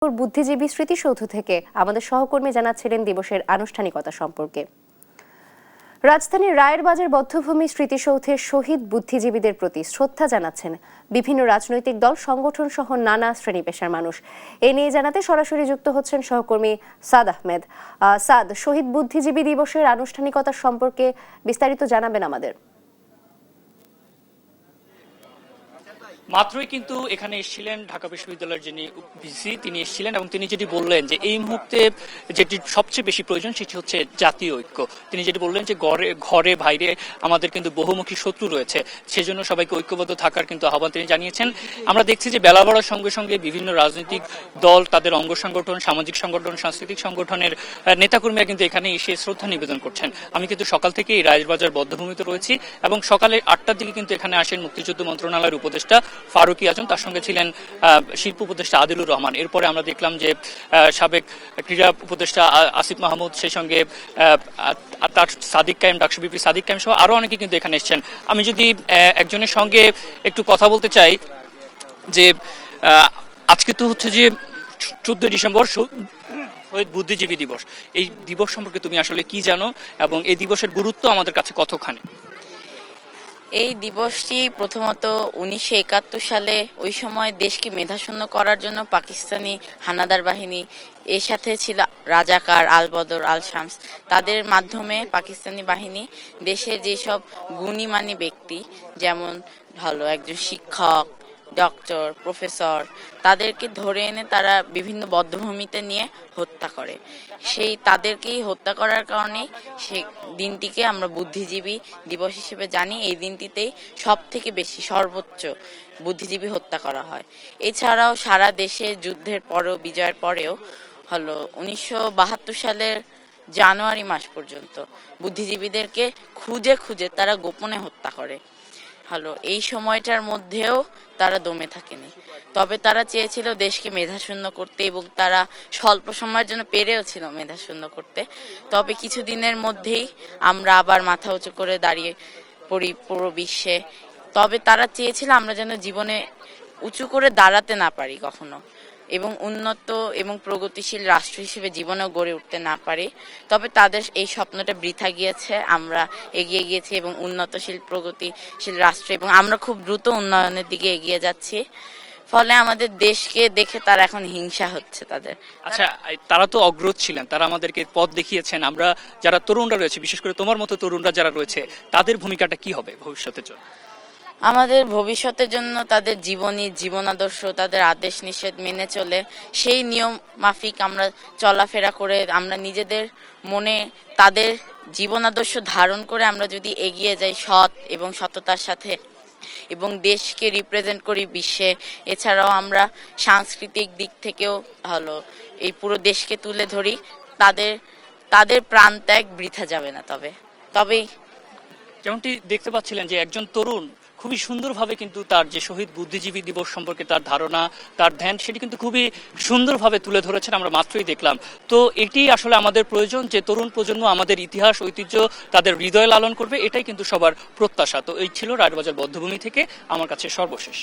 বুদ্ধিজীবী স্মৃতিসৌধ থেকে আমাদের সহকর্মী জানাচ্ছিলেন দিবসের আনুষ্ঠানিকতা সম্পর্কে। রাজধানীর রায়ের বাজার বধ্যভূমি স্মৃতিসৌধে শহীদ বুদ্ধিজীবীদের প্রতি শ্রদ্ধা জানাচ্ছেন বিভিন্ন রাজনৈতিক দল, সংগঠন সহ নানা শ্রেণী পেশার মানুষ। এ নিয়ে জানাতে সরাসরি যুক্ত হচ্ছেন সহকর্মী সাদ আহমেদ। সাদ, শহীদ বুদ্ধিজীবী দিবসের আনুষ্ঠানিকতা সম্পর্কে বিস্তারিত জানাবেন আমাদের। মাত্রই কিন্তু এখানে এসেছিলেন ঢাকা বিশ্ববিদ্যালয়ের যিনি ভিসি, তিনি এসেছিলেন এবং তিনি যেটি বললেন যে এই মুহূর্তে যেটি সবচেয়ে বেশি প্রয়োজন সেটি হচ্ছে জাতীয় ঐক্য। তিনি যেটি বললেন যে ঘরে বাইরে আমাদের কিন্তু বহুমুখী শত্রু রয়েছে, সেজন্য সবাইকে ঐক্যবদ্ধ থাকার কিন্তু আহ্বান তিনি জানিয়েছেন। আমরা দেখছি যে বেলা বাড়ার সঙ্গে সঙ্গে বিভিন্ন রাজনৈতিক দল, তাদের অঙ্গ সংগঠন, সামাজিক সংগঠন, সাংস্কৃতিক সংগঠনের নেতাকর্মীরা কিন্তু এখানে এসে শ্রদ্ধা নিবেদন করছেন। আমি কিন্তু সকাল থেকে এই রায়েরবাজার বধ্যভূমিতে রয়েছি এবং সকালে 8টার দিকে কিন্তু এখানে আসেন মুক্তিযুদ্ধ মন্ত্রণালয়ের উপদেষ্টা ফারুকী আজম, তার সঙ্গে ছিলেন শিল্প উপদেষ্টা আদিলুর রহমান। এরপরে আমরা দেখলাম যে সাবেক ক্রীড়া উপদেষ্টা আসিফ মাহমুদ, সেই সঙ্গে তার সাদিক কায়েম, ডাকসু বিপি সাদিক কায়েম সহ আরো অনেকে কিন্তু এখানে এসেছেন। আমি যদি একজনের সঙ্গে একটু কথা বলতে চাই যে আজকে তো হচ্ছে যে 14 ডিসেম্বর শহীদ বুদ্ধিজীবী দিবস। এই দিবস সম্পর্কে তুমি আসলে কি জানো এবং এই দিবসের গুরুত্ব আমাদের কাছে কতখানি? এই দিবসটি প্রথমত 1971 সালে ওই সময় দেশকে মেধাশূন্য করার জন্য পাকিস্তানি হানাদার বাহিনী, এর সাথে ছিল রাজাকার, আল বদর, আল শামস, তাদের মাধ্যমে পাকিস্তানি বাহিনী দেশের যেসব গুণীমানী ব্যক্তি, যেমন ভালো একজন শিক্ষক, ডক্টর, প্রফেসর, তাদেরকে ধরে এনে তারা বিভিন্ন বধ্যভূমিতে নিয়ে হত্যা করে। সেই তাদেরকেই হত্যা করার কারণে সেই দিনটিকে আমরা বুদ্ধিজীবী দিবস হিসেবে জানি। এই দিনটিতেই সব থেকে বেশি সর্বোচ্চ বুদ্ধিজীবী হত্যা করা হয়। এছাড়াও সারা দেশে যুদ্ধের পরেও, বিজয়ের পরেও 1972 সালের জানুয়ারি মাস পর্যন্ত বুদ্ধিজীবীদেরকে খুঁজে খুঁজে তারা গোপনে হত্যা করে। এই সময়টার মধ্যেও তারা দমে থাকেনি, তবে তারা চেয়েছিল দেশকে মেধাশূন্য করতে এবং তারা স্বল্প সময়ের জন্য পেরেও ছিল মেধাশূন্য করতে। তবে কিছুদিনের মধ্যেই আমরা আবার মাথা উঁচু করে দাঁড়িয়ে পড়ি পুরো বিশ্বে। তবে তারা চেয়েছিল আমরা যেন জীবনে উঁচু করে দাঁড়াতে না পারি কখনো, এবং উন্নত এবং প্রগতিশীল রাষ্ট্র হিসেবে জীবনেও গড়ে উঠতে না পারি। তবে তাদের এই স্বপ্নটা বৃথা গিয়েছে। আমরা এগিয়ে গিয়েছি এবং উন্নতশীল প্রগতিশীল রাষ্ট্র, এবং আমরা খুব দ্রুত উন্নয়নের দিকে এগিয়ে যাচ্ছি। ফলে আমাদের দেশকে দেখে তারা এখন হিংসা হচ্ছে তাদের। আচ্ছা, তারা তো অগ্রজ ছিলেন, তারা আমাদেরকে পথ দেখিয়েছেন। আমরা যারা তরুণরা রয়েছে, বিশেষ করে তোমার মতো তরুণরা যারা রয়েছে, তাদের ভূমিকাটা কি হবে ভবিষ্যতের জন্য? আমাদের ভবিষ্যতের জন্য তাদের জীবনী, জীবনাদর্শ, তাদের আদেশ নিষেধ মেনে চলে সেই নিয়ম মাফিক আমরা চলাফেরা করে, আমরা নিজেদের মনে তাদের জীবনাদর্শ ধারণ করে আমরা যদি এগিয়ে যাই সৎ এবং সততার সাথে, এবং দেশকে রিপ্রেজেন্ট করি বিশ্বে, এছাড়াও আমরা সাংস্কৃতিক দিক থেকেও এই পুরো দেশকে তুলে ধরি, তাদের প্রাণ ত্যাগ বৃথা যাবে না। তবেই যেমনটি দেখতে পাচ্ছিলেন যে একজন তরুণ খুবই সুন্দরভাবে কিন্তু তার যে শহীদ বুদ্ধিজীবী দিবস সম্পর্কে তার ধারণা, তার ধ্যান, সেটি কিন্তু খুবই সুন্দরভাবে তুলে ধরেছেন, আমরা মাত্রই দেখলাম। তো এটি আসলে আমাদের প্রয়োজন যে তরুণ প্রজন্ম আমাদের ইতিহাস, ঐতিহ্য তাদের হৃদয়ে লালন করবে, এটাই কিন্তু সবার প্রত্যাশা। তো এই ছিল রায়েরবাজার বধ্যভূমি থেকে আমার কাছে সর্বশেষ।